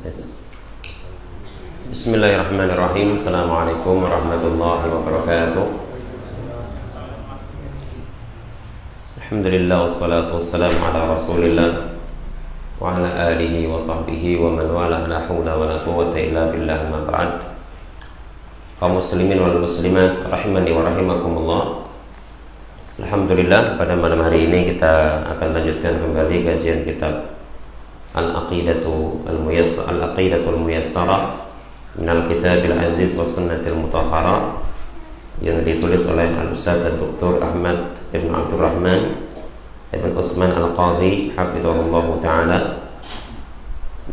tes. Bismillahirrahmanirrahim. Assalamualaikum warahmatullahi wabarakatuh. Alhamdulillah wassalatu wassalamu ala Rasulillah wa ala alihi wa sahbihi wa man wala, la haula wa la quwwata illa billah, ma ba'd. Kaum muslimin wal muslimat rahimani wa rahimakumullah. Alhamdulillah, pada malam hari ini kita akan lanjutkan kembali kajian kitab Al-Aqidatul Muyassarah min Al-Kitabil Aziz wa Sunnatil Mutahharah, yang ditulis oleh Al-Ustaz Dr. Ahmad Ibn Abdurrahman Ibn Utsman Al-Qadhi hafizahullah ta'ala.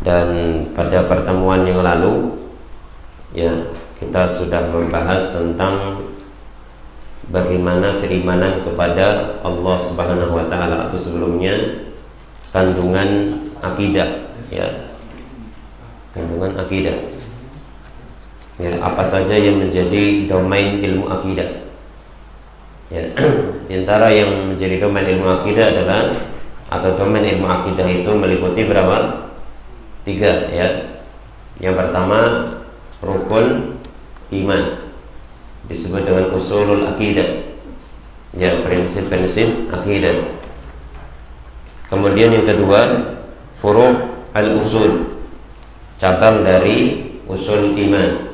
Dan pada pertemuan yang lalu kita sudah membahas tentang bagaimana keimanan kepada Allah Subhanahu wa ta'ala, atau sebelumnya kandungan akidah, kandungan akidah. Apa saja yang menjadi domain ilmu akidah. Di antara yang menjadi domain ilmu akidah adalah, atau domain ilmu akidah itu meliputi berapa? 3 Yang pertama, rukun iman, disebut dengan usulul akidah, prinsip-prinsip akidah. Kemudian yang kedua, furu' al-usul, cabang dari usul iman,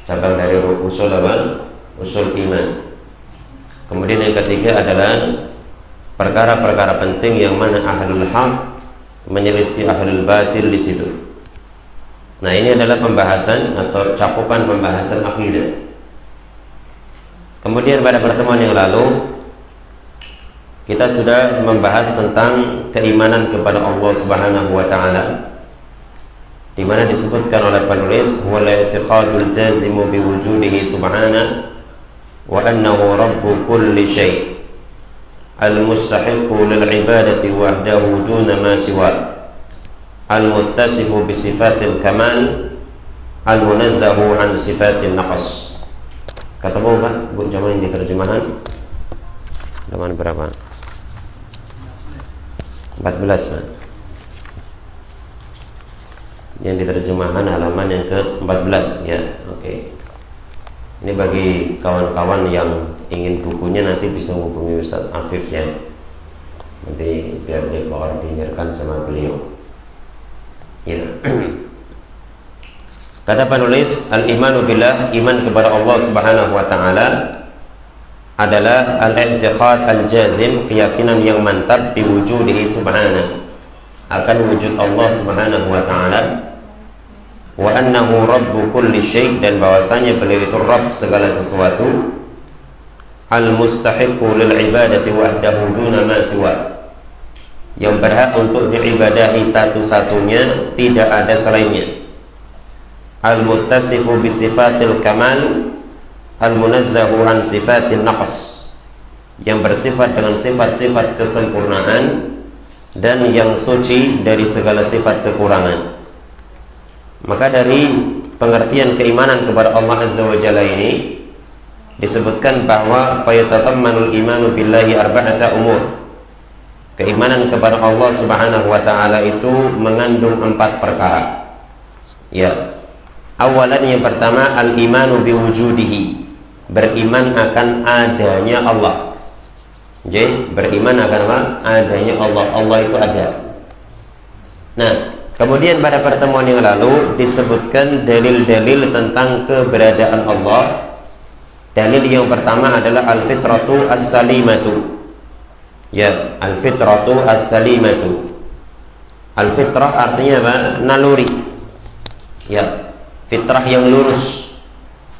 cabang dari usul apa? Usul iman. Kemudian yang ketiga adalah perkara-perkara penting yang mana ahlul haq menyelisih ahlul batil di situ. Nah, ini adalah pembahasan atau cakupan pembahasan akidah. Kemudian pada pertemuan yang lalu kita sudah membahas tentang keimanan kepada Allah Subhanahu wa ta'ala, di mana disebutkan oleh penulis wal i'tiqadul jazimu biwujudihi subhanahu wa annahu rabbu kulli syai' al-mustahiqu lil ibadati wahdahu duna ma siwa, al-muttasifu bi sifatil kamal, al-munazzahu an sifatin naqs. Ketemu kan Bu Jamal di terjemahan halaman berapa? 14 kan? Yang di terjemahan halaman yang ke-14 Oke. Ini bagi kawan-kawan yang ingin bukunya nanti bisa menghubungi Ustaz Afif nanti biar dikoordinirkan sama beliau. Kata penulis, al-imanu billah, iman kepada Allah Subhanahu wa ta'ala adalah al-i'tiqad al-jazim, keyakinan yang mantap biwujudihi subhanahu, akan wujud Allah Subhanahu wa ta'ala, wa annahu rabbu kulli syai', dan bahwasanya beliau itu Rabb segala sesuatu, al-mustahiqu lil ibadati wahdahu duna ma siwa, yang berhak untuk diibadahi satu-satunya, tidak ada selainnya, al-muttasifu bi sifatil kamal, al-munazzahu an sifatin naqs, yang bersifat dengan sifat-sifat kesempurnaan dan yang suci dari segala sifat kekurangan. Maka dari pengertian keimanan kepada Allah Azza wa Jalla ini disebutkan bahwa fayatatammanul imanu billahi arba'ata umur. Keimanan kepada Allah Subhanahu wa ta'ala itu mengandung 4 perkara. Awalan, yang pertama, al-imanu biwujudihi, beriman akan adanya Allah. Beriman akan apa? Adanya Allah. Allah itu ada. Nah, kemudian pada pertemuan yang lalu disebutkan dalil-dalil tentang keberadaan Allah. Dalil yang pertama adalah al-fitratu as-salimatu. Al-fitratu as-salimatu. Al-fitrah artinya apa? Naluri. Fitrah yang lurus.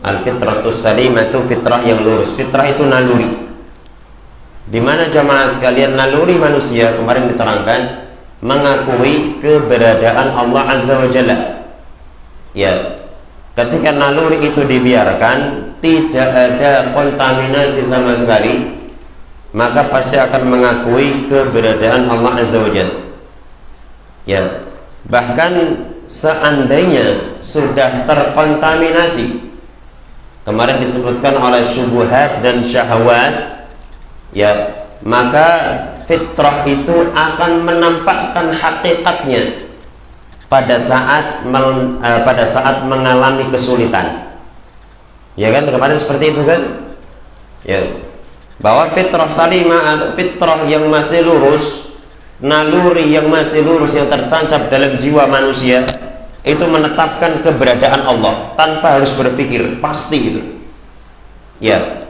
Al-fitratus salimatu, fitrah yang lurus. Fitrah itu naluri. Di mana jamaah sekalian, naluri manusia kemarin diterangkan mengakui keberadaan Allah Azza wa Jalla. Ketika naluri itu dibiarkan, tidak ada kontaminasi sama sekali, maka pasti akan mengakui keberadaan Allah Azza wa Jalla. Bahkan seandainya sudah terkontaminasi, kemarin disebutkan oleh syubhat dan syahwat, maka fitrah itu akan menampakkan hakikatnya. pada saat mengalami kesulitan. Ya kan, kemarin seperti itu kan? Ya. Bahwa fitrah salimah, fitrah yang masih lurus, naluri yang masih lurus yang tertancap dalam jiwa manusia, itu menetapkan keberadaan Allah tanpa harus berpikir, pasti itu. Ya.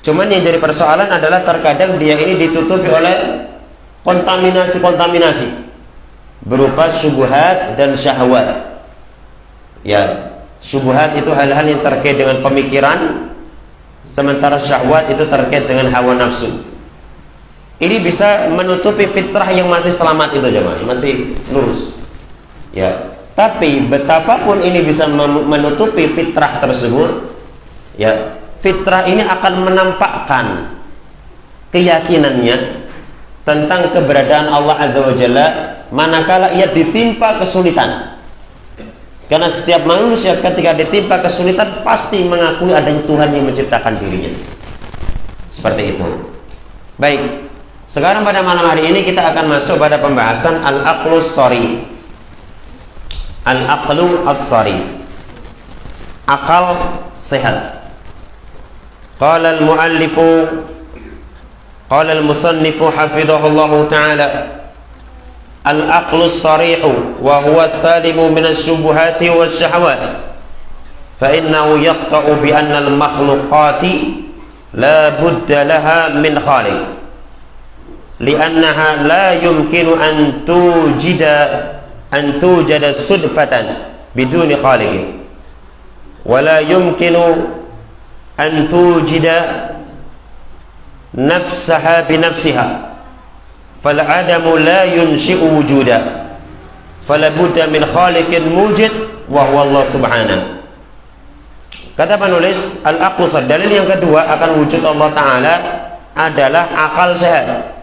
Cuman yang jadi persoalan adalah terkadang dia ini ditutupi oleh kontaminasi berupa syubhat dan syahwat. Ya, syubhat itu hal-hal yang terkait dengan pemikiran, sementara syahwat itu terkait dengan hawa nafsu. Ini bisa menutupi fitrah yang masih selamat itu jemaah, masih lurus. Ya, tapi betapapun ini bisa menutupi fitrah tersebut, ya, fitrah ini akan menampakkan keyakinannya tentang keberadaan Allah Azza wa Jalla manakala ia ditimpa kesulitan. Karena setiap manusia ketika ditimpa kesulitan pasti mengakui adanya Tuhan yang menciptakan dirinya. Seperti itu. Baik, sekarang pada malam hari ini kita akan masuk pada pembahasan al-aqlus shari. Al-aqlu as-shari, akal sehat. Qala al-muallifu, qala al-musannifu hafidhahullahu ta'ala, al-aqlu as-sarihu wa huwa salimu min asy-syubuhati wasy-syahawat fa innahu yaqta'u bi anna al-makhluqati la budda laha min khaliq li'annaha la yumkinu an tujada sudfatan biduni khaliqin wa la yumkinu an tujida nafsaha binafsiha fal'adamu la yunshi'u wujuda falabudda min khaliqin mujid wa huwa Allah subhanahu. Kata penulis, al-aqlu, dalil yang kedua akan wujud Allah Ta'ala adalah akal sehat,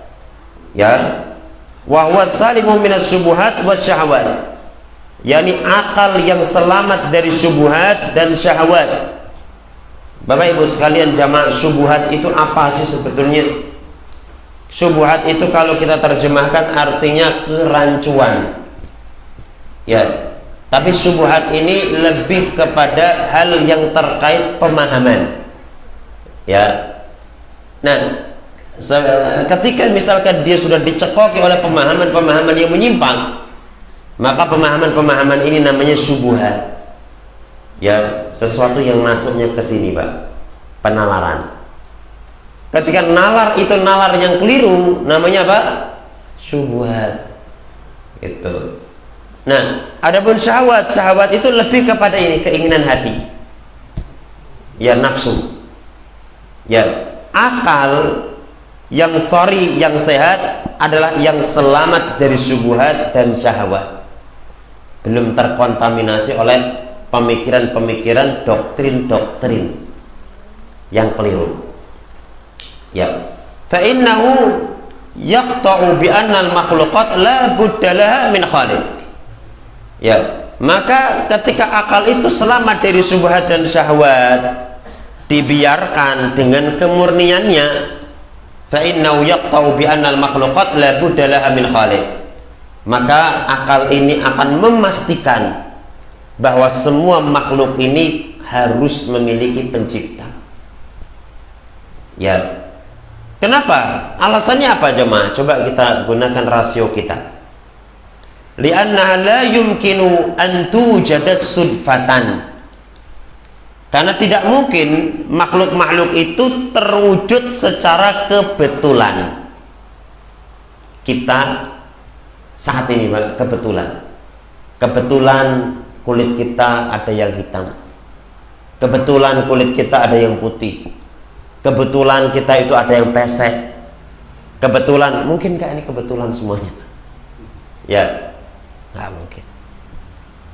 ya, wa huwa salimu minas syubuhat wasyahawat, yakni akal yang selamat dari syubuhat dan syahwat. Bapak Ibu sekalian jamaah, syubuhat itu apa sih sebetulnya? Syubuhat itu kalau kita terjemahkan artinya kerancuan. Ya, tapi syubuhat ini lebih kepada hal yang terkait pemahaman. Ya. Nah, ketika misalkan dia sudah dicekoki oleh pemahaman-pemahaman yang menyimpang, maka pemahaman-pemahaman ini namanya syubuhat. Ya, sesuatu yang masuknya ke sini, Pak. Penalaran. Ketika nalar itu nalar yang keliru, namanya apa? Syubhat. Itu. Nah, adapun syahwat, syahwat itu lebih kepada ini, keinginan hati. Ya, nafsu. Ya, akal yang sorry, yang sehat adalah yang selamat dari syubhat dan syahwat. Belum terkontaminasi oleh pemikiran-pemikiran, doktrin-doktrin yang keliru. Ya, fa innahu yaqta'u bi anna al-makhluqat la budda laha min khaliq. Ya, maka ketika akal itu selamat dari syubhat dan syahwat, dibiarkan dengan kemurniannya, fa innahu yaqta'u bi anna al-makhluqat la budda laha min khaliq. Maka akal ini akan memastikan bahwa semua makhluk ini harus memiliki pencipta. Ya. Kenapa? Alasannya apa jemaah? Coba kita gunakan rasio kita. Li'annaha la yumkinu an tujada sudfatan. Karena tidak mungkin makhluk-makhluk itu terwujud secara kebetulan. Kita saat ini, Pak, kebetulan. Kebetulan kulit kita ada yang hitam. Kebetulan kulit kita ada yang putih. Kebetulan kita itu ada yang pesek. Kebetulan, mungkinkah ini kebetulan semuanya? Ya, nggak mungkin.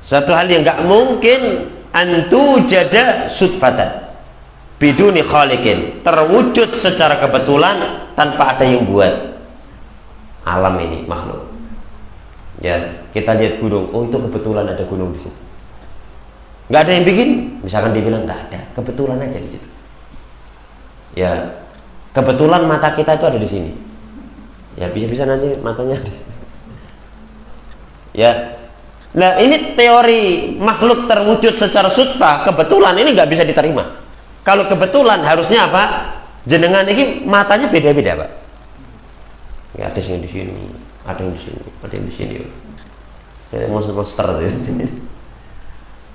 Suatu hal yang nggak mungkin antu jada sudfatan biduni khaliqin, terwujud secara kebetulan tanpa ada yang buat alam ini, makhluk. Ya, kita lihat gunung, oh itu kebetulan ada gunung di situ. Nggak ada yang bikin, misalkan dia bilang nggak ada, kebetulan aja di situ. Ya, kebetulan mata kita itu ada di sini. Ya, bisa-bisa nanti matanya ada. Ya, Nah ini teori makhluk terwujud secara sudfah, kebetulan ini nggak bisa diterima. Kalau kebetulan harusnya apa? Jenengan ini matanya beda-beda Pak. Ya, ada yang di sini, ada yang di sini, ada yang di sini. Kayak monster ya.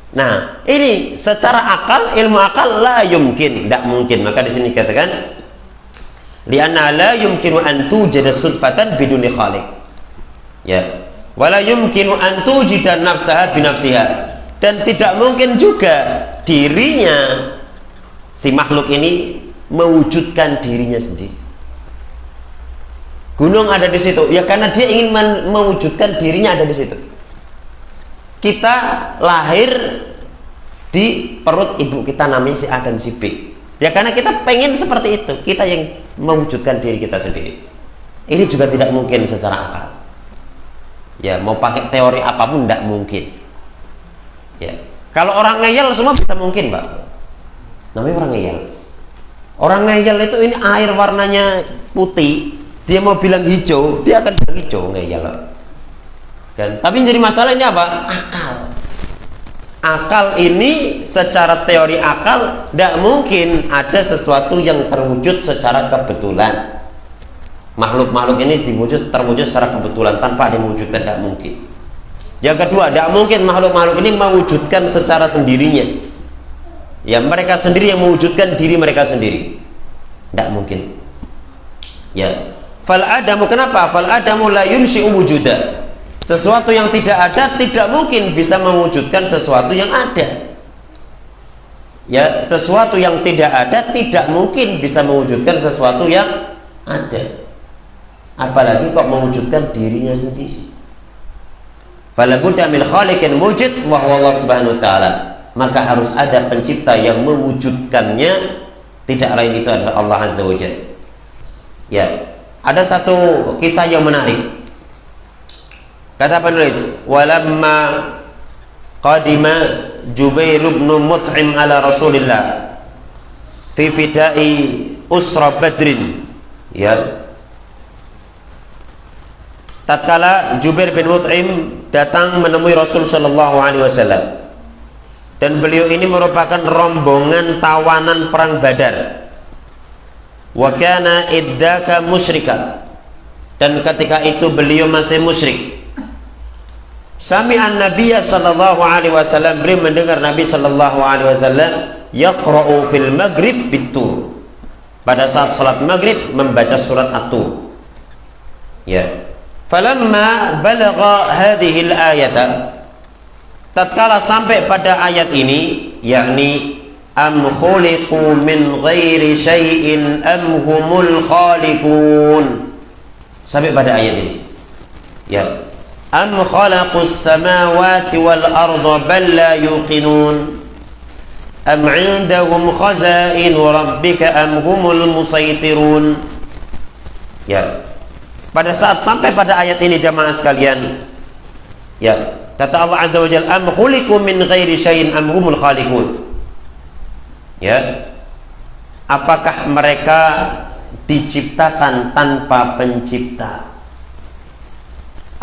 Nah, ini secara akal, ilmu akal la yumkin, tidak mungkin. Maka di sini katakan li'anna la yumkinu an tujada sudfatan biduni khaliq. Ya. Wala yumkinu an tujida nafsaha binafsiha. Dan tidak mungkin juga dirinya si makhluk ini mewujudkan dirinya sendiri. Gunung ada di situ, ya karena dia ingin mewujudkan dirinya ada di situ. Kita lahir di perut ibu kita namanya si A dan si B. Ya karena kita pengen seperti itu, kita yang mewujudkan diri kita sendiri. Ini juga tidak mungkin secara akal. Ya mau pakai teori apapun tidak mungkin. Ya kalau orang ngeyel semua bisa mungkin Pak. Namanya orang ngeyel. Orang ngeyel itu ini air warnanya putih. Dia mau bilang hijau, dia akan bilang hijau, ngeyel. Dan tapi jadi masalah ini apa? Akal. Akal ini secara teori akal tidak mungkin ada sesuatu yang terwujud secara kebetulan. Makhluk-makhluk ini terwujud secara kebetulan tanpa ada yang mewujudkan, tidak mungkin. Yang kedua, tidak mungkin makhluk-makhluk ini mewujudkan secara sendirinya. Ya mereka sendiri yang mewujudkan diri mereka sendiri. Tidak mungkin. Ya. Fal adamu, kenapa? Fal adamu la yunshi'u wujuda. Sesuatu yang tidak ada tidak mungkin bisa mewujudkan sesuatu yang ada. Ya, sesuatu yang tidak ada tidak mungkin bisa mewujudkan sesuatu yang ada. Apalagi kok mewujudkan dirinya sendiri. Fala budda min khaliqin mujid wa huwa Allah Subhanahu wa taala. Maka harus ada pencipta yang mewujudkannya, tidak lain itu adalah Allah Azza wa Jalla. Ya. Ada satu kisah yang menarik. Kata penulis, walamma qadima Jubair bin Mut'im ala Rasulillah fi fida'i usra Badrin. Ya. Tatkala Jubair bin Mut'im datang menemui Rasul sallallahu alaihi wasallam. Dan beliau ini merupakan rombongan tawanan perang Badar. Wa kana iddaka musyrika, dan ketika itu beliau masih musyrik. Sami'an Nabiyya sallallahu alaihi wasallam, beliau mendengar Nabi sallallahu alaihi wasallam yaqra'u fil maghrib bit-tur. Pada saat salat maghrib membaca surat At-Tur. Ya. Falamma balagha hadhihi al-ayata, tatkala sampai pada ayat ini, yakni am khuliqu min ghairi syai'in am humul khaliqun, sampai pada ayat ini. Ya. Am khalaqus samawati wal arda bal la yuqinun am 'indahum khazain rabbika am humul musaytirun. Ya. Pada saat sampai pada ayat ini jamaah sekalian, ya, kata Allah Azza wa Jalla, am khuliqu min ghairi syai'in am humul khaliqun. Ya, apakah mereka diciptakan tanpa pencipta?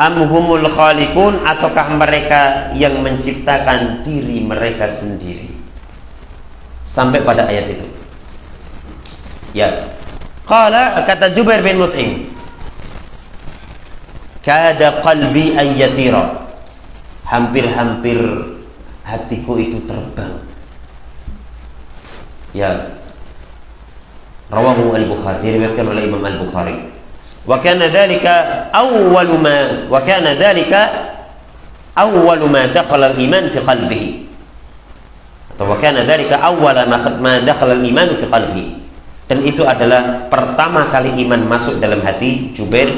Am humul khaliqun, ataukah mereka yang menciptakan diri mereka sendiri? Sampai pada ayat itu. Ya. Qala, kata Jubair bin Mut'im, kada qalbi an yatira. Hampir-hampir hatiku itu terbang. Ya, rawahu al-Bukhari, diriwayatkan oleh Imam al-Bukhari. Wa kana dzalika awwalu ma dakhala al-iman fi qalbihi. Atau wa kana dzalika awwala ma dakhala al-iman fi qalbihi. Dan itu adalah pertama kali iman masuk dalam hati Jubair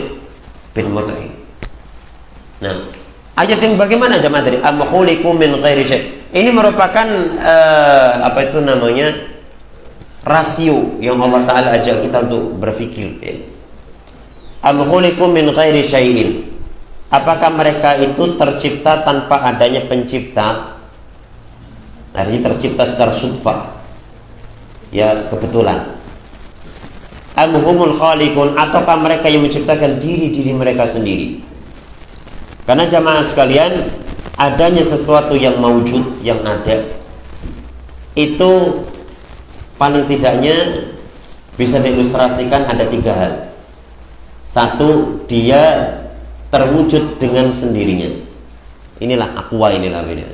bin Mut'im. Nah, ayat yang bagaimana jemaah tadi? Am khuliqu min ghairi syai'. Ini merupakan apa itu namanya? Rasio yang Allah Ta'ala ajak kita untuk berfikir, ya. Am khuliqu min ghairi syai'in. Apakah mereka itu tercipta tanpa adanya pencipta? Artinya tercipta secara sudfah, ya, kebetulan. Am humul khaliqun, ataukah mereka yang menciptakan diri mereka sendiri? Karena jamaah sekalian, adanya sesuatu yang maujud, yang ada, itu paling tidaknya bisa diilustrasikan ada 3 hal. Satu, dia terwujud dengan sendirinya. Inilah aqua, inilah ini.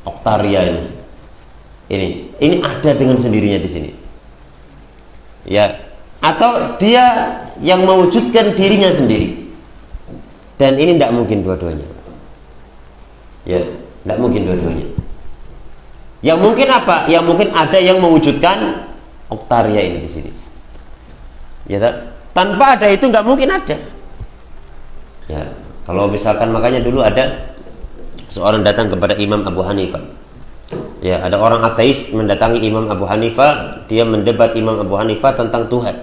Octaria ini ada dengan sendirinya di sini. Ya, atau dia yang mewujudkan dirinya sendiri. Dan ini tidak mungkin dua-duanya. Ya, tidak mungkin dua-duanya. Yang mungkin apa? Yang mungkin ada yang mewujudkan Octaria ini di sini. Ya, tanpa ada itu nggak mungkin ada. Ya, kalau misalkan makanya dulu ada seorang datang kepada Imam Abu Hanifah. Ya, ada orang ateis mendatangi Imam Abu Hanifah, dia mendebat Imam Abu Hanifah tentang Tuhan.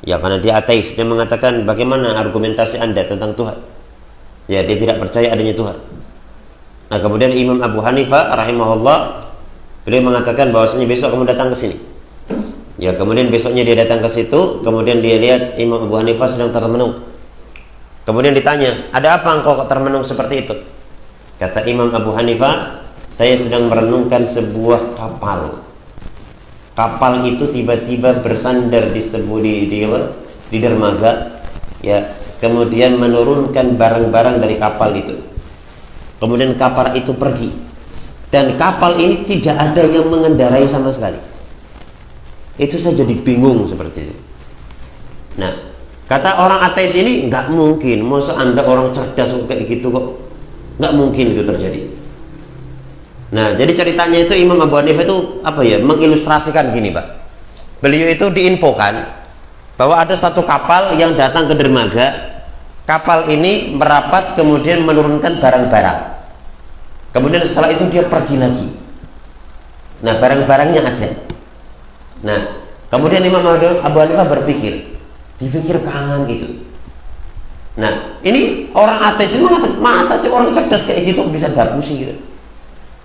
Ya, karena dia ateis, dia mengatakan bagaimana argumentasi Anda tentang Tuhan? Ya, dia tidak percaya adanya Tuhan. Nah, kemudian Imam Abu Hanifah rahimahullah, beliau mengatakan bahwasanya besok kamu datang ke sini. Ya, kemudian besoknya dia datang ke situ, kemudian dia lihat Imam Abu Hanifah sedang termenung. Kemudian ditanya, ada apa engkau termenung seperti itu? Kata Imam Abu Hanifah, saya sedang merenungkan sebuah kapal. Kapal itu tiba-tiba bersandar di dermaga, ya, kemudian menurunkan barang-barang dari kapal itu. Kemudian kapal itu pergi, dan kapal ini tidak ada yang mengendarai sama sekali. Itu saya jadi bingung seperti itu. Nah, kata orang ateis ini, nggak mungkin. Masa Anda orang cerdas kayak gitu kok? Nggak mungkin itu terjadi. Nah, jadi ceritanya itu Imam Abu Hanifah itu apa ya? Mengilustrasikan gini, Pak. Beliau itu diinfokan bahwa ada satu kapal yang datang ke dermaga. Kapal ini merapat kemudian menurunkan barang-barang. Kemudian setelah itu dia pergi lagi. Nah, barang-barangnya ada. Nah, kemudian Imam Abu Hanifah difikirkan itu. Nah, ini orang ateis ini mengatakan, masa sih orang cerdas kayak gitu bisa dapusi gitu.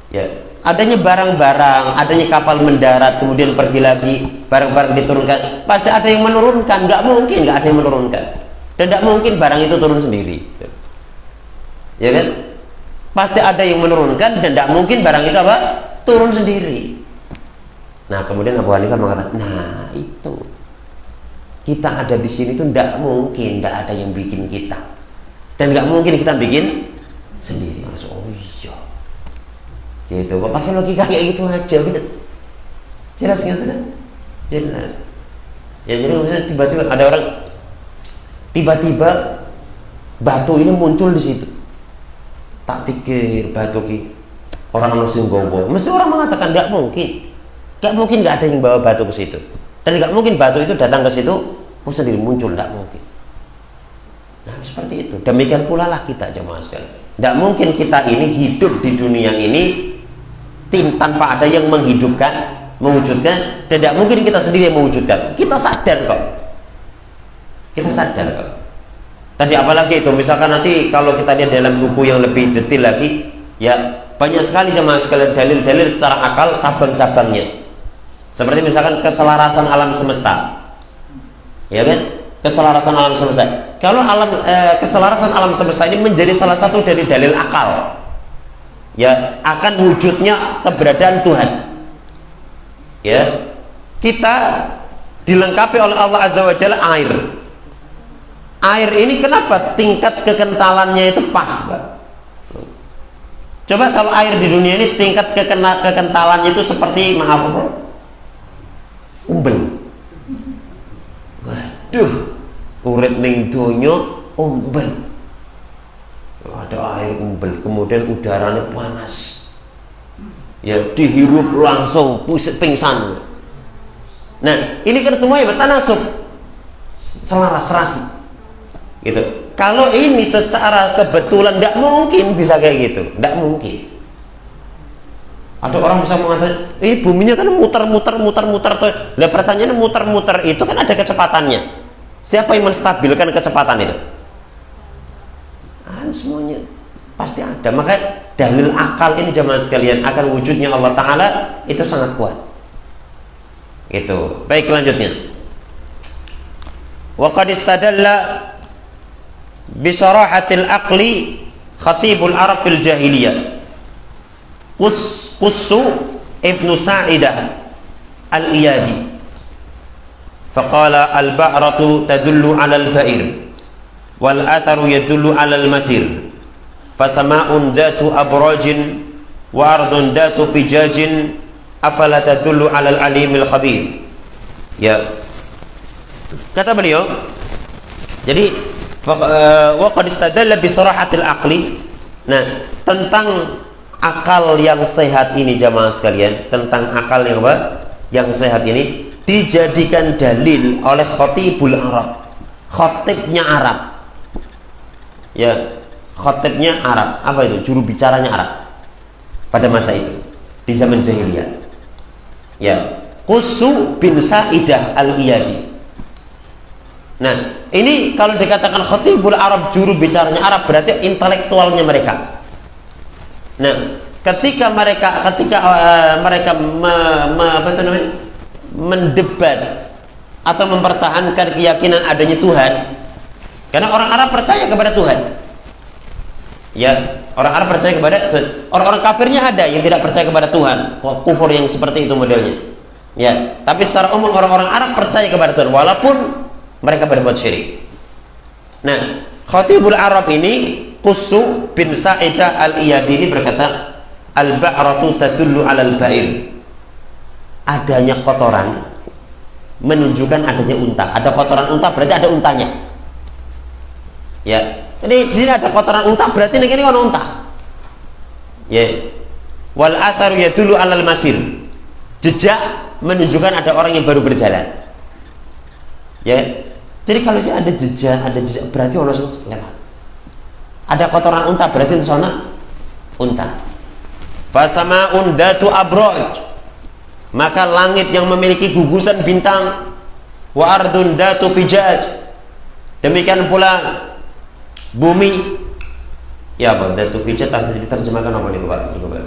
Ya, adanya barang-barang, adanya kapal mendarat kemudian pergi lagi, barang-barang diturunkan, pasti ada yang menurunkan. Nggak mungkin nggak ada yang menurunkan, dan nggak mungkin barang itu turun sendiri, ya kan? Pasti ada yang menurunkan, dan nggak mungkin barang itu apa? Turun sendiri. Nah, kemudian Abu Hanifah mengatakan, nah itu kita ada di sini itu nggak mungkin nggak ada yang bikin kita, dan nggak mungkin kita bikin sendiri. Masuk, oh iya. Gitu, pakai logika kayak gitu aja, gitu. Jelas nggak tuh? Jelas. Ya, jadi misalnya tiba-tiba ada orang, tiba-tiba batu ini muncul di situ. Tak pikir batu ki orang muslim bawa, mesti orang mengatakan nggak mungkin, nggak ada yang bawa batu ke situ, dan nggak mungkin batu itu datang ke situ, sendiri muncul, nggak mungkin. Nah, seperti itu. Demikian pula lah kita, jemaah sekalian. Nggak mungkin kita ini hidup di dunia ini tanpa ada yang menghidupkan, mewujudkan, dan tidak mungkin kita sendiri yang mewujudkan. Kita sadar kok. Tadi apalagi itu, misalkan nanti kalau kita lihat dalam buku yang lebih detail lagi, ya banyak sekali jemaah sekalian dalil-dalil secara akal cabang-cabangnya. Seperti misalkan keselarasan alam semesta, ya kan? Keselarasan alam semesta. Kalau keselarasan alam semesta ini menjadi salah satu dari dalil akal, ya, akan wujudnya keberadaan Tuhan. Ya, kita dilengkapi oleh Allah Azza wa Jalla air. Air ini kenapa tingkat kekentalannya itu pas, Pak? Coba kalau air di dunia ini tingkat kekentalannya itu seperti, maaf, umbel. Waduh, urip ning donya umbel. Ada air umbel, kemudian udaranya panas, ya, dihirup langsung pingsan. Nah, ini kan semua ya bertanasub, selaras serasi, gitu. Kalau ini secara kebetulan nggak mungkin bisa kayak gitu, nggak mungkin. Ada orang bisa mengatakan, buminya kan muter-muter. Lah pertanyaannya, muter-muter itu kan ada kecepatannya. Siapa yang menstabilkan kecepatan itu? Semuanya pasti ada. Maka dalil akal ini jemaah sekalian akan wujudnya Allah Ta'ala itu sangat kuat. Itu. Baik, lanjutnya. Wa qad istadalla bi sarahatil aqli Khatibul Arab fil Jahiliyah, Qussu ibnu Sa'idah al-Iyadi. Faqala al-ba'ratu tadullu 'ala al-ba'ir wal atharu yadullu 'ala al-masir. Fasama'un dhatu abrajin wa ardun dhatu fijajin afala tadullu 'ala al-alimil khabir. Ya. Kata beliau, jadi wa qad istadalla bi sarahatil aqli. Nah, tentang akal yang sehat ini jamaah sekalian, tentang akal yang apa? Yang sehat ini dijadikan dalil oleh khatibul Arab. Khatibnya Arab. Ya, khatibnya Arab. Apa itu? Juru bicaranya Arab pada masa itu di zaman jahiliyah. Ya, Qussu bin Sa'idah al-Iyadi. Nah, ini kalau dikatakan khatibul Arab, juru bicaranya Arab, berarti intelektualnya mereka. Nah, ketika mereka mendebat atau mempertahankan keyakinan adanya Tuhan, karena orang Arab percaya kepada Tuhan. Ya, orang Arab percaya kepada Tuhan. Orang-orang kafirnya ada yang tidak percaya kepada Tuhan, kufur yang seperti itu modelnya. Ya, tapi secara umum orang-orang Arab percaya kepada Tuhan walaupun mereka berbuat syirik. Nah, khatibul Arab ini Qussu bin Sa'idah al-Iyadi ini berkata, al-ba'ratu tadullu 'alal ba'ir. Adanya kotoran menunjukkan adanya unta. Ada kotoran unta berarti ada untanya. Ya. Jadi di sini ada kotoran unta berarti ini ada unta. Ya. Wal atharu yadullu 'alal masir. Jejak menunjukkan ada orang yang baru berjalan. Ya. Jadi kalau ada jejak berarti orang lewat. Ada kotoran unta berarti di sana unta. Fasama'un datu abraj. Maka langit yang memiliki gugusan bintang, wa ardun datu fijaj. Demikian pula bumi. Ya, Bang, datu fijaj diterjemahkan apa nih, Pak? Coba.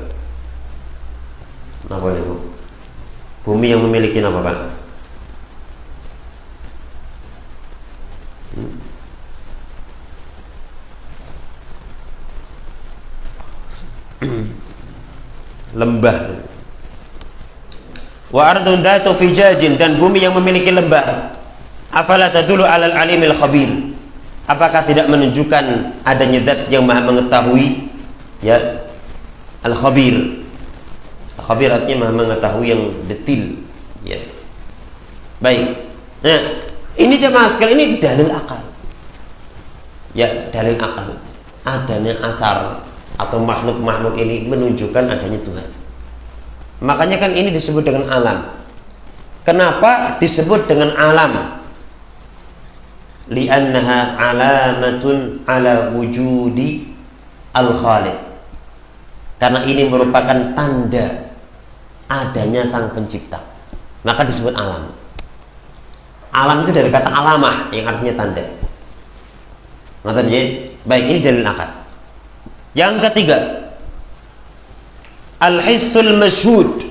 Apa nih, Bu? Bumi yang memiliki apa, Pak? Lembah. Wa ardun datu fijajin, dan bumi yang memiliki lembah. Afala tadullu 'alal alimil khabir. Apakah tidak menunjukkan adanya zat yang Maha mengetahui? Ya, al-khabir. Al-khabir artinya Maha mengetahui yang detil. Ya. Baik. Nah, ini jemaah sekalian, ini dalil akal. Ya, dalil akal. Adanya asar atau makhluk-makhluk ini menunjukkan adanya Tuhan. Makanya kan ini disebut dengan alam. Kenapa disebut dengan alam? Li'annaha alamatun ala wujudi al-khaliq. Karena ini merupakan tanda adanya sang pencipta. Maka disebut alam. Alam itu dari kata alamah yang artinya tanda. Ngerti ya? Baik, ini dalil akal. Yang ketiga, al-hissul masyhud.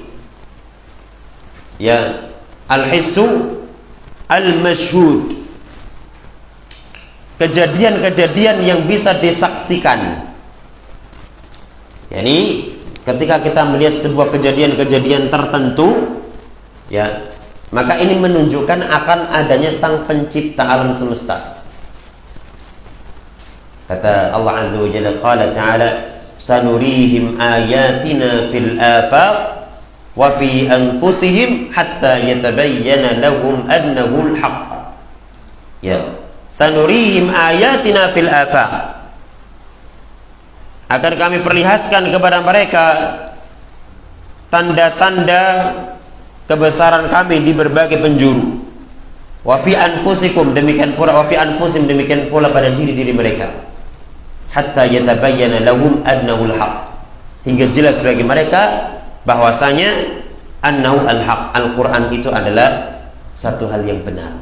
Ya, al-hissu al-masyhud. Kejadian-kejadian yang bisa disaksikan. Yani ketika kita melihat sebuah kejadian-kejadian tertentu, ya, maka ini menunjukkan akan adanya sang pencipta alam semesta. Kata Allah Azza wa Jalla, qala ta'ala, sanurihim ayatina fil afaq wa fi anfusihim hatta yatabayyana lahum annahu al-haq. Ya, sanurihim ayatina fil afaq. Akan kami perlihatkan kepada mereka tanda-tanda kebesaran kami di berbagai penjuru. Wa fi anfusikum, demikian pula wa fi anfusim, demikian pula pada diri-diri mereka. Hatta yatabayyana lahum annahu al-haq, hingga jelas bagi mereka bahwasanya annahu al-haq, Al-Qur'an itu adalah satu hal yang benar.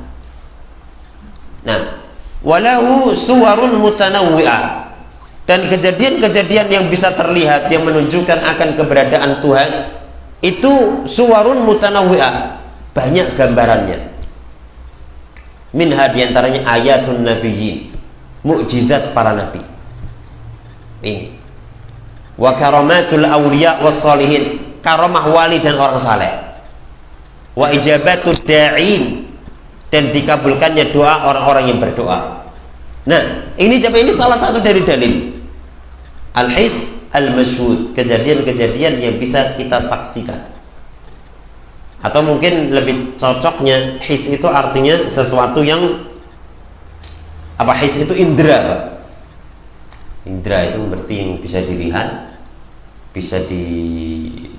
Nah, walahu suwarun mutanawwi'ah, dan kejadian-kejadian yang bisa terlihat yang menunjukkan akan keberadaan Tuhan itu suwarun mutanawwi'ah, banyak gambarannya. Minha, diantaranya ayatun nabiyyin, mukjizat para nabi. Ini. Wa karamatul awliya was sholihin, karamah wali dan orang saleh. Wa ijabatud da'in, dan dikabulkannya doa orang-orang yang berdoa. Nah, ini salah satu dari dalil al-his al-masyhud, kejadian-kejadian yang bisa kita saksikan. Atau mungkin lebih cocoknya his itu artinya sesuatu yang his itu indera. Indra itu berarti yang bisa dilihat, bisa di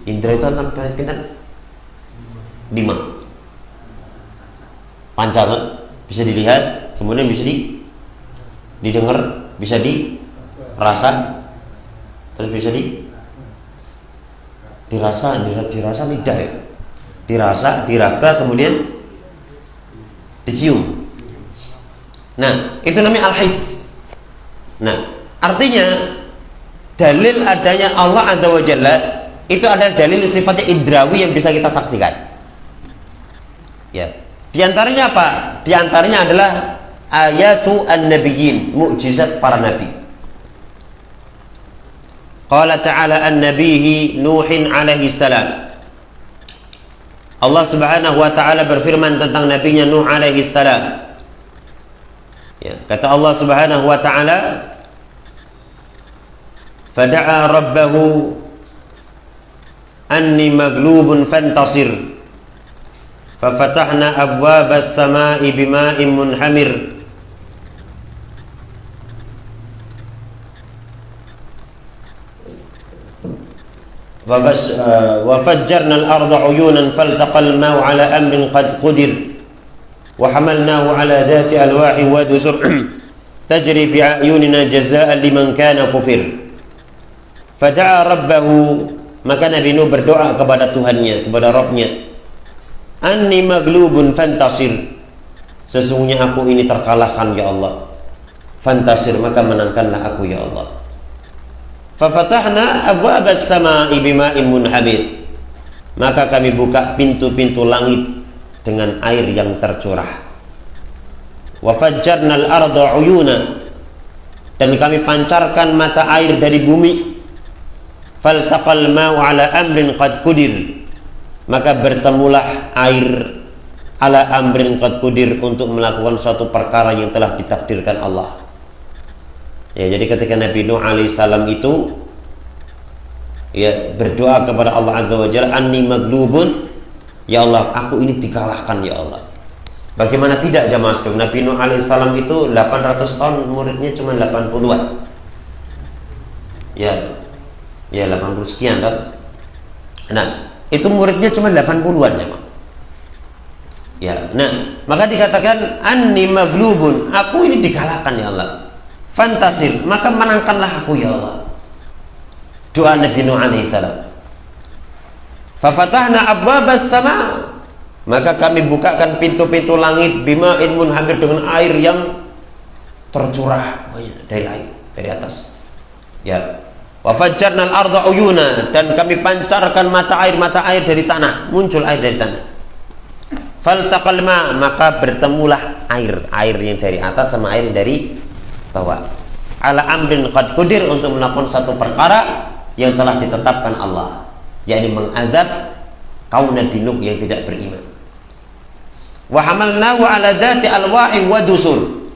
indra itu antara pintar 5 panca, bisa dilihat, kemudian bisa didengar, bisa dirasa, terus bisa dirasa lidah ya, dirasa, diraba, kemudian dicium. Nah, itu namanya al-his. Nah, artinya dalil adanya Allah Azza wa Jalla itu adalah dalil sifatnya indrawi yang bisa kita saksikan. Ya. Di antaranya apa? Di antaranya adalah ayatu an-nabiyyin, mukjizat para nabi. Qala ta'ala an-nabiyhi Nuhin alaihi salam. Allah Subhanahu wa taala berfirman tentang nabinya Nuh alaihi salam. Ya, kata Allah Subhanahu wa taala, fada'a rabbahu anni maglubun fantasir fafatahna abwabas samai bima'in munhamir wa fajjarna al-arda uyunan faltaqal ma'u ala amrin qad qudir wa hamalnahu ala dhati alwahi wa dusur tajri bi'ayunina jazaa'an liman kana kufir. Fada'a rabbahu, maka Nabi Nuh berdoa kepada Tuhannya, kepada Rabbnya, anni maglubun fantasir, sesungguhnya aku ini terkalahkan ya Allah, fantasir, maka menangkanlah aku ya Allah. Fafatahna abwabas samai bima'in munhamir, maka kami buka pintu-pintu langit dengan air yang tercurah. Wa fajjarnal arda uyuna, dan kami pancarkan mata air dari bumi. Faltaqal ma'u ala amrin qad qudir, maka bertemulah air ala amrin qad qudir, untuk melakukan suatu perkara yang telah ditakdirkan Allah. Ya, jadi ketika Nabi Nuh alaihissalam itu ya berdoa kepada Allah Azza wa Jalla, anni maglubun, ya Allah, aku ini dikalahkan ya Allah. Bagaimana tidak jamaah sekalian, Nabi Nuh alaihissalam itu 800 tahun, muridnya cuma 80-an. Ya 80 sekian kan. Nah, itu muridnya cuma 80-an ya. Ya, nah, maka dikatakan anni maglubun, aku ini dikalahkan ya Allah. Fantasir, maka menangkanlah aku ya Allah. Doa Nabi Nuh alaihissalam. Fafatahna abwabas sama, maka kami bukakan pintu-pintu langit bima'in munhamir, dengan air yang tercurah dari atas. Ya. Wa fajjarnal arda uyuna, dan kami pancarkan mata air dari tanah, muncul air dari tanah. Faltaqal ma, maka bertemulah air yang dari atas sama air yang dari bawah. Ala amrin qad qudir, untuk melakukan satu perkara yang telah ditetapkan Allah, yakni mengazab kaum Nabi Nuh yang tidak beriman. Wa hamalnahu ala dhati alwahi wa dusur,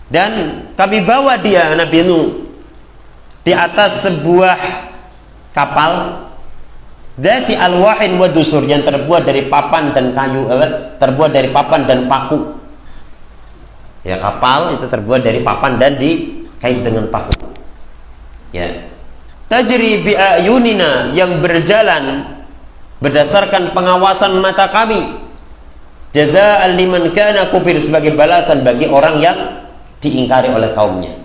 dan kami bawa dia Nabi Nuh di atas sebuah kapal dhati alwahin wa dusur, yang terbuat dari papan dan kayu, terbuat dari papan dan paku. Ya, kapal itu terbuat dari papan dan dikait dengan paku. Ya. Tajri bi ayunina, yang berjalan berdasarkan pengawasan mata kami. Jazaa'an liman kana kufir, sebagai balasan bagi orang yang diingkari oleh kaumnya.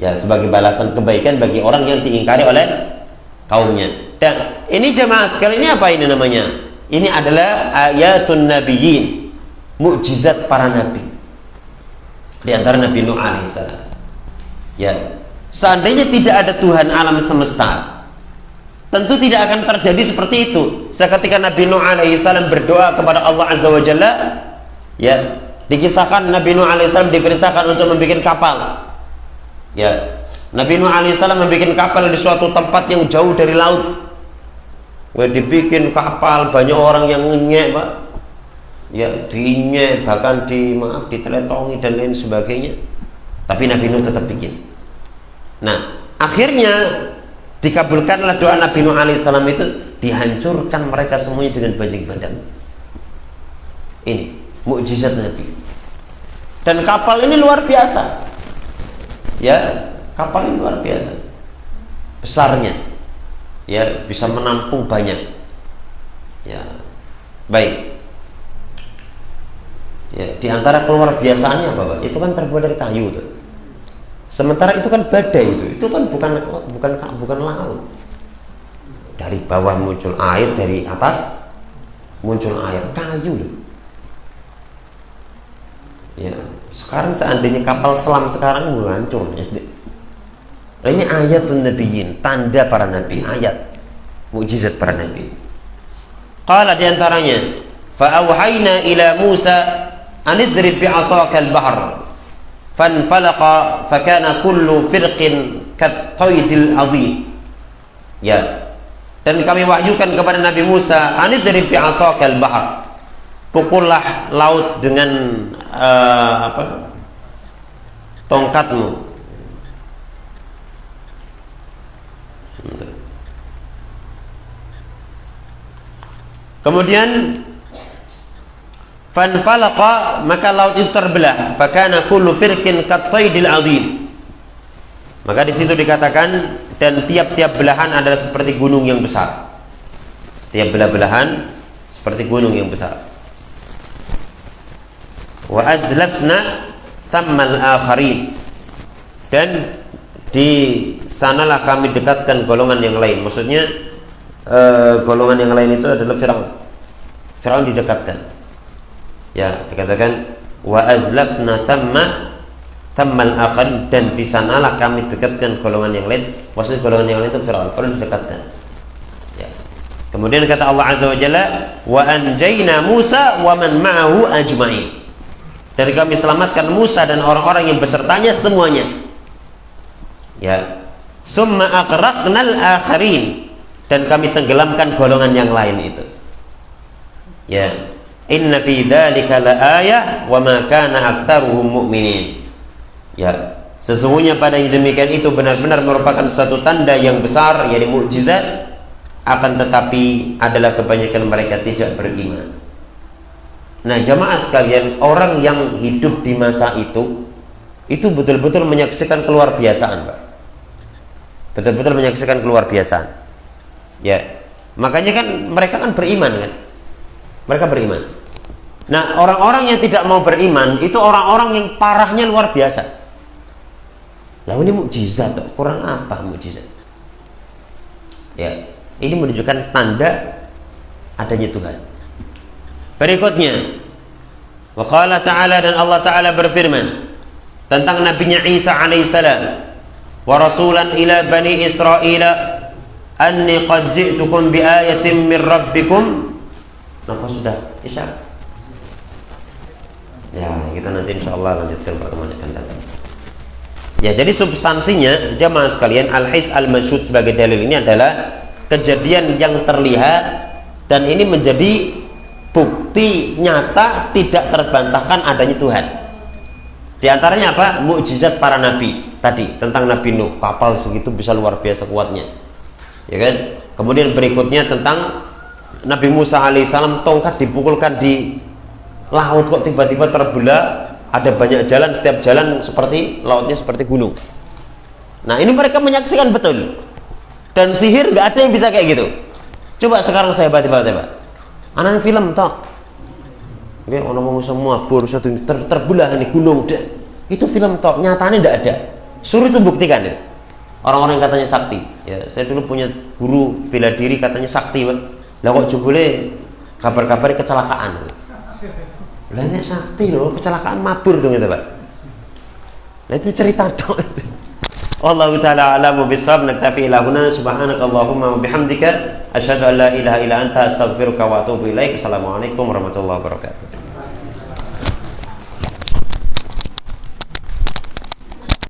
Ya, sebagai balasan kebaikan bagi orang yang diingkari oleh kaumnya. Dan ini jemaah sekalian, ini apa ini namanya? Ini adalah ayatun nabiyyin, mukjizat para nabi. Di antara Nabi Nuh alaihissalam. Ya, seandainya tidak ada Tuhan alam semesta, tentu tidak akan terjadi seperti itu. Seketika Nabi Nuh alaihissalam berdoa kepada Allah Azza wa Jalla, ya, dikisahkan Nabi Nuh alaihissalam diperintahkan untuk membuat kapal. Ya, Nabi Nuh alaihissalam membuat kapal di suatu tempat yang jauh dari laut. Dibikin kapal, banyak orang yang ngenyek, Pak. Ya, dinyek, bahkan diteletongi dan lain sebagainya. Tapi Nabi Nuh tetap bikin. Nah, akhirnya dikabulkanlah doa Nabi Nuh alaihissalam itu, dihancurkan mereka semuanya dengan banjir bandang. Ini mukjizat Nabi. Dan kapal ini luar biasa. Ya, kapal ini luar biasa. Besarnya. Ya, bisa menampung banyak. Ya. Baik. Ya, di antara keluar biasaannya apa, Pak? Itu kan terbuat dari kayu tuh. Sementara itu kan badai itu kan bukan laut. Dari bawah muncul air, dari atas muncul air, kayu loh. Ya, sekarang seandainya kapal selam sekarang hancur ya. Nah, ini ayatun nabiyyin, tanda para nabi, ayat mukjizat para nabi. Qala di antaranya, fa auhayna ila Musa an idrib bi'asaka al-bahr fanfalaqa fakana kullu firqin kat-taydil azim. Ya. Dan kami wahyukan kepada Nabi Musa, an idrib bi'asaka al-bahr. Pukullah laut dengan tongkatmu. Kemudian fanfalaqa, maka laut itu terbelah, fakana kullu firqin kat-taydil azim. Maka di situ dikatakan, dan tiap-tiap belahan adalah seperti gunung yang besar. Setiap belah-belahan seperti gunung yang besar. Wa azlafna thammal akharin, dan di sanalah kami dekatkan golongan yang lain. Maksudnya golongan yang lain itu adalah Firaun didekatkan. Ya, dikatakan wa azlafna thammal akharin, dan di sanalah kami dekatkan golongan yang lain. Maksudnya golongan yang lain itu Firaun didekatkan. Ya. Kemudian kata Allah Azza wa Jalla, wa anjayna Musa wa man ma'ahu ajma'in. Dan kami selamatkan Musa dan orang-orang yang besertanya semuanya. Ya. Summa aqraqnal akharin, dan kami tenggelamkan golongan yang lain itu. Ya. Inna fi dzalika laayah wa ma kana aktsaruhum mu'minin. Ya. Sesungguhnya pada yang demikian itu benar-benar merupakan suatu tanda yang besar, yaitu mukjizat, akan tetapi adalah kebanyakan mereka tidak beriman. Nah, jamaah sekalian, orang yang hidup di masa itu betul-betul menyaksikan keluar biasaan, Pak. Betul-betul menyaksikan keluar biasaan. Ya, makanya kan mereka kan beriman kan? Mereka beriman. Nah, orang-orang yang tidak mau beriman itu orang-orang yang parahnya luar biasa. Lah ini mukjizat, kurang apa mukjizat? Ya, ini menunjukkan tanda adanya Tuhan. Berikutnya, wa qala ta'ala, dan Allah Ta'ala berfirman tentang nabinya Isa alaihissalam, wa rasulan ila bani Israila anni qad ji'tukum bi ayatin min rabbikum. Napa sudah Isya? Ya, kita nanti insyaallah lanjutkan pertemuan yang akan datang. Ya, jadi substansinya jamaah sekalian, al-his al-masyhud sebagai dalil ini adalah kejadian yang terlihat, dan ini menjadi bukti nyata tidak terbantahkan adanya Tuhan. Di antaranya apa? Mukjizat para nabi tadi tentang Nabi Nuh, kapal segitu bisa luar biasa kuatnya, ya kan? Kemudian berikutnya tentang Nabi Musa alaihissalam, tongkat dipukulkan di laut kok tiba-tiba terbelah, ada banyak jalan, setiap jalan seperti lautnya seperti gunung. Nah, ini mereka menyaksikan betul. Dan sihir nggak ada yang bisa kayak gitu. Coba sekarang saya baca. Anak film toh, oke, orang semua bor satu terbelah ini gunung, itu film toh, nyatanya tidak ada. Suruh itu buktikan ya. Orang-orang yang katanya sakti, ya, saya dulu punya guru bela diri katanya sakti, lah kok jebule kabar-kabar kecelakaan. Lah ini sakti loh, kecelakaan mabur tuh gitu, Pak. Lah itu cerita toh. Wallahu ta'ala a'lamu bissawab. Naktafi ila huna, subhanakallahumma wa bihamdika asyhadu an la ilaha illa anta astaghfiruka wa atubu ilaik. Assalamualaikum warahmatullahi wabarakatuh.